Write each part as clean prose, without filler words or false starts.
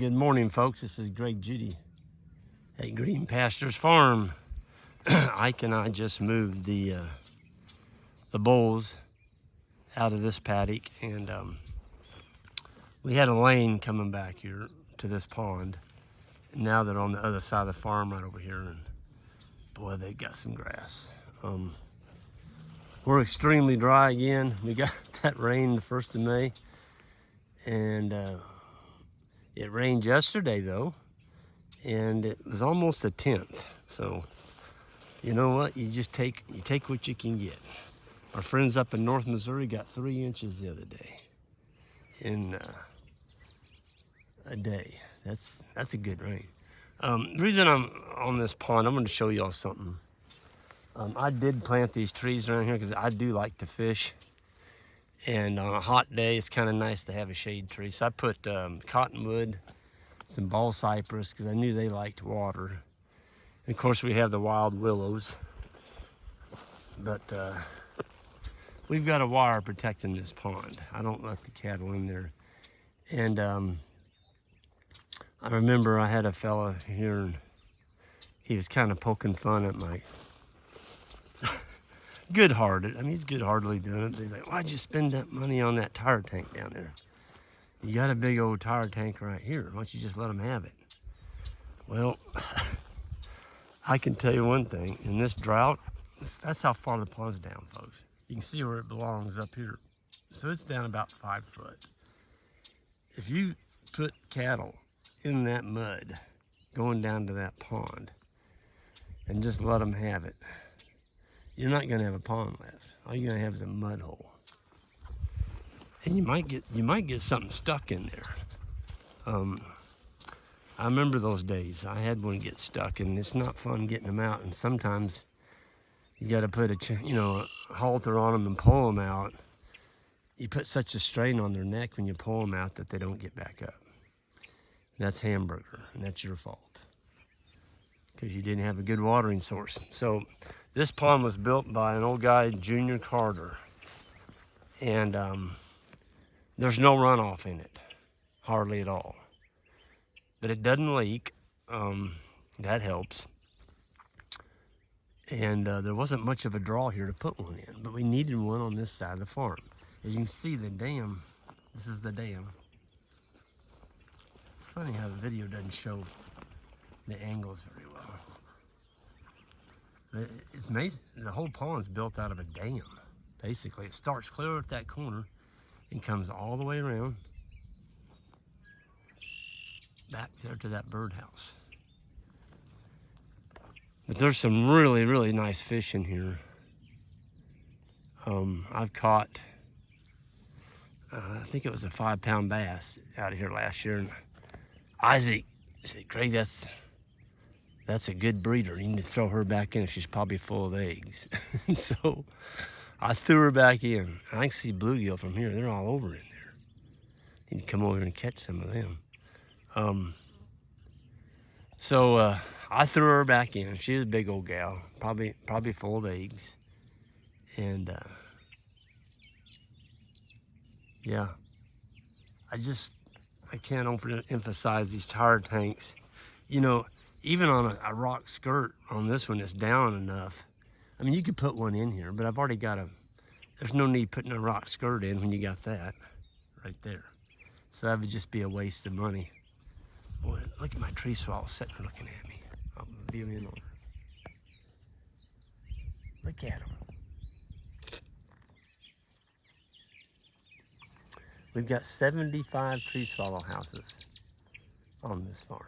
Good morning, folks. This is Greg Judy at Green Pastures Farm. Ike and I just moved the bulls out of this paddock, and we had a lane coming back here to this pond. And now they're on the other side of the farm right over here, and boy, they've got some grass. We're extremely dry again. We got that rain the 1st of May, and it rained yesterday though, and it was almost the 10th. So you know what? You just take what you can get. Our friends up in North Missouri got 3 inches the other day in a day. That's a good rain. The reason I'm on this pond, I'm going to show y'all something. I did plant these trees around here because I do like to fish. And on a hot day, it's kind of nice to have a shade tree. So I put cottonwood, some ball cypress, because I knew they liked water. And of course, we have the wild willows. But we've got a wire protecting this pond. I don't let the cattle in there. And I remember I had a fella here, and he was kind of poking fun at my good-hearted. I mean, he's good-heartedly doing it. He's like, why'd you spend that money on that tire tank down there? You got a big old tire tank right here. Why don't you just let them have it? Well, I can tell you one thing. In this drought, that's how far the pond's down, folks. You can see where it belongs up here. So it's down about 5 foot. If you put cattle in that mud going down to that pond and just let them have it, you're not going to have a pond left. All you're going to have is a mud hole. And you might get something stuck in there. I remember those days. I had one get stuck, and it's not fun getting them out. And sometimes you got to put a halter on them and pull them out. You put such a strain on their neck when you pull them out that they don't get back up. That's hamburger, and that's your fault because you didn't have a good watering source. So this pond was built by an old guy, Junior Carter, and there's no runoff in it, hardly at all. But it doesn't leak. That helps. And there wasn't much of a draw here to put one in, but we needed one on this side of the farm. As you can see, the dam, this is the dam. It's funny how the video doesn't show the angles very well. But it's amazing, the whole pond's built out of a dam, basically. It starts clear at that corner and comes all the way around back there to that birdhouse. But there's some really, really nice fish in here. I've caught, I think it was a 5-pound bass out of here last year. And Isaac said, Greg, that's a good breeder. You need to throw her back in. She's probably full of eggs. So I threw her back in. I can see bluegill from here. They're all over in there. Need to come over and catch some of them. So I threw her back in. She was a big old gal, probably full of eggs. And yeah, I can't overemphasize these tire tanks. You know, even on a rock skirt on this one, it's down enough. I mean, you could put one in here, but I've already got there's no need putting a rock skirt in when you got that right there. So that would just be a waste of money. Boy, look at my tree swallow sitting there looking at me. I'll view in on her. Look at him. We've got 75 tree swallow houses on this farm.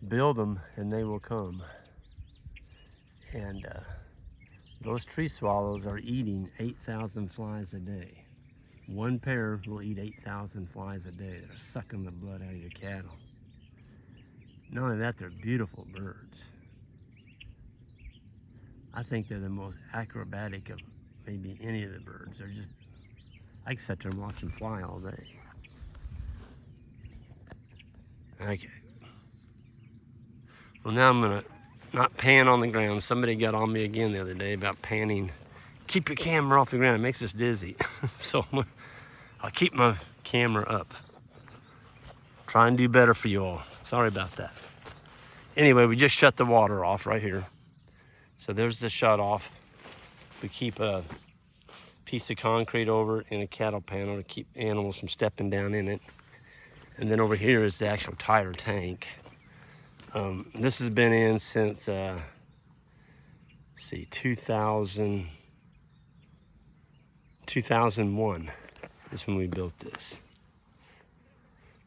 Build them and they will come. And those tree swallows are eating 8,000 flies a day. One pair will eat 8,000 flies a day. They're sucking the blood out of your cattle. Not only that, they're beautiful birds. I think they're the most acrobatic of maybe any of the birds. They're just, I can sit there and watch them fly all day. Okay. Well, now I'm gonna not pan on the ground. Somebody got on me again the other day about panning. Keep your camera off the ground, it makes us dizzy. So I'll keep my camera up. Try and do better for you all. Sorry about that. Anyway, we just shut the water off right here. So there's the shut off. We keep a piece of concrete over it and a cattle panel to keep animals from stepping down in it. And then over here is the actual tire tank. This has been in since, 2001 is when we built this.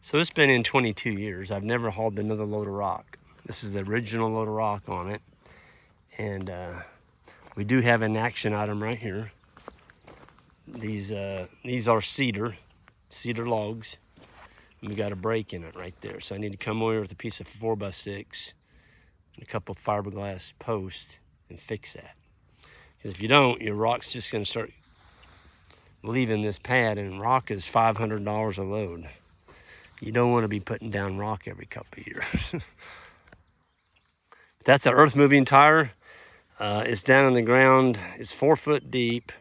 So it's been in 22 years. I've never hauled another load of rock. This is the original load of rock on it. And we do have an action item right here. These are cedar logs. And we got a break in it right there. So I need to come over with a piece of 4x6 and a couple of fiberglass posts and fix that. Because if you don't, your rock's just gonna start leaving this pad, and rock is $500 a load. You don't want to be putting down rock every couple of years. That's an earth moving tire. It's down on the ground. It's 4 foot deep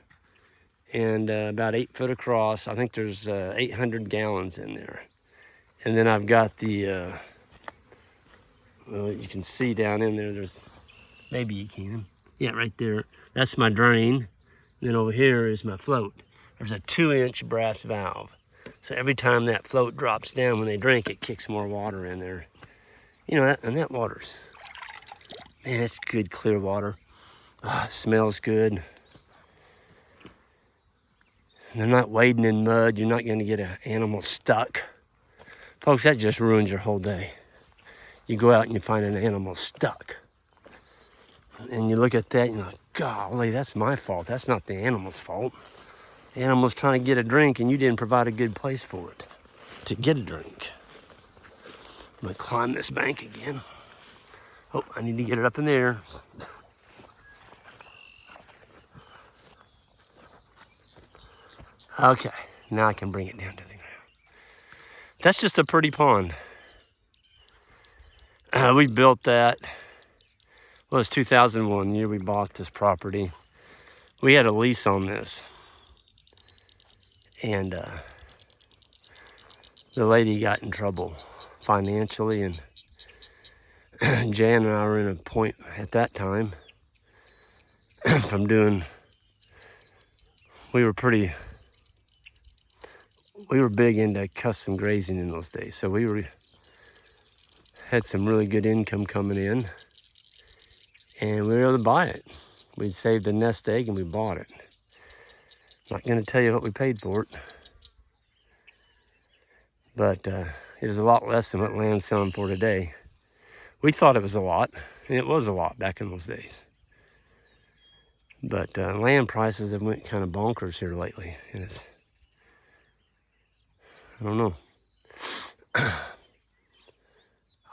and about 8 foot across. I think there's 800 gallons in there. And then I've got the, well, you can see down in there, maybe you can. Yeah, right there. That's my drain. And then over here is my float. There's a 2-inch brass valve. So every time that float drops down, when they drink, it kicks more water in there. You know, and that water's, man, it's good, clear water. It smells good. They're not wading in mud. You're not going to get an animal stuck. Folks, that just ruins your whole day. You go out and you find an animal stuck. And you look at that and you're like, golly, that's my fault. That's not the animal's fault. The animal's trying to get a drink and you didn't provide a good place for it to get a drink. I'm gonna climb this bank again. Oh, I need to get it up in there. Okay, now I can bring it down to the ground. That's just a pretty pond. We built that, well, it was 2001, the year we bought this property. We had a lease on this. And the lady got in trouble financially, and Jan and I were in a point at that time from doing, we were big into custom grazing in those days. So we had some really good income coming in, and we were able to buy it. We'd saved a nest egg and we bought it. Not going to tell you what we paid for it, but it was a lot less than what land's selling for today. We thought it was a lot, and it was a lot back in those days. But land prices have went kind of bonkers here lately, and it's, I don't know.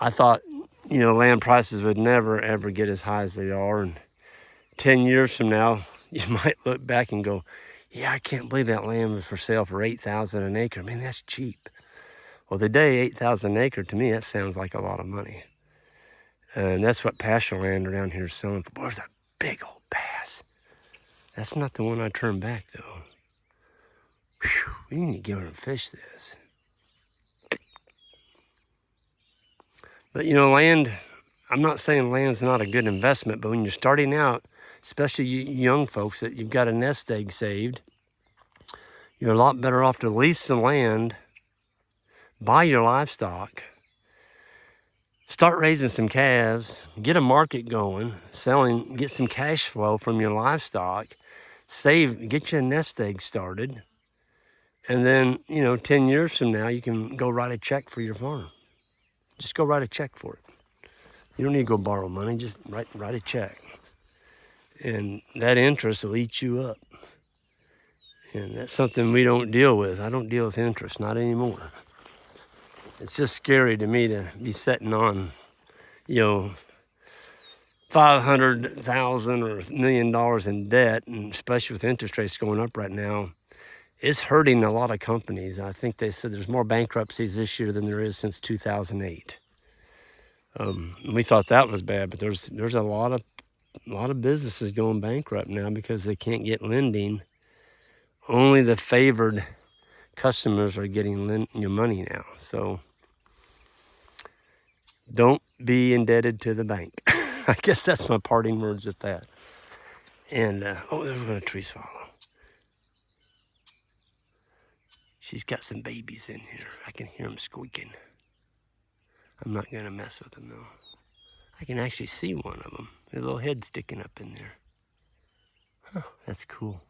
I thought, you know, land prices would never ever get as high as they are, and 10 years from now, you might look back and go, yeah, I can't believe that land was for sale for $8,000 an acre. Man, that's cheap. Well, today, $8,000 an acre, to me, that sounds like a lot of money. And that's what pasture land around here is selling for. Boy, there's a big old bass. That's not the one I turned back, though. Whew, we need to give her and fish this. But, you know, land, I'm not saying land's not a good investment, but when you're starting out, especially you young folks, that you've got a nest egg saved, you're a lot better off to lease the land, buy your livestock, start raising some calves, get a market going, selling, get some cash flow from your livestock, save, get your nest egg started, and then, you know, 10 years from now, you can go write a check for your farm. Just go write a check for it. You don't need to go borrow money, just write a check. And that interest will eat you up. And that's something we don't deal with. I don't deal with interest, not anymore. It's just scary to me to be sitting on, you know, $500,000 or $1 million in debt, and especially with interest rates going up right now, it's hurting a lot of companies. I think they said there's more bankruptcies this year than there is since 2008. We thought that was bad, but there's a lot of businesses going bankrupt now because they can't get lending. Only the favored customers are getting your money now. So Don't be indebted to the bank. I guess that's my parting words with that. And, oh, there's one a tree swallow. She's got some babies in here. I can hear them squeaking. I'm not gonna mess with them though. I can actually see one of them. Their little head sticking up in there. Huh, that's cool.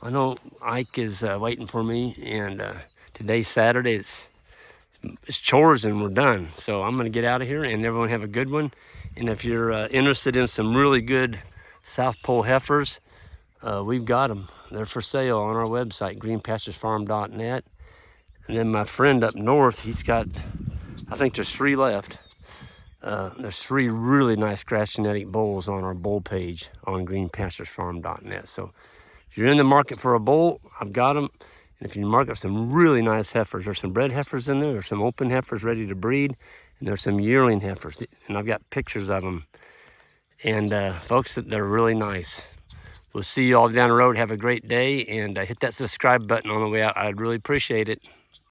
I know Ike is waiting for me, and today's Saturday. It's chores and we're done. So I'm gonna get out of here, and everyone have a good one. And if you're interested in some really good South Pole heifers, we've got them. They're for sale on our website, greenpasturesfarm.net. And then my friend up north, he's got, I think there's 3 left. There's 3 really nice grass genetic bulls on our bull page on greenpasturesfarm.net. So if you're in the market for a bull, I've got them. And if you market some really nice heifers, there's some bred heifers in there, there's some open heifers ready to breed, and there's some yearling heifers. And I've got pictures of them. And folks, they're really nice. We'll see you all down the road. Have a great day, and hit that subscribe button on the way out. I'd really appreciate it.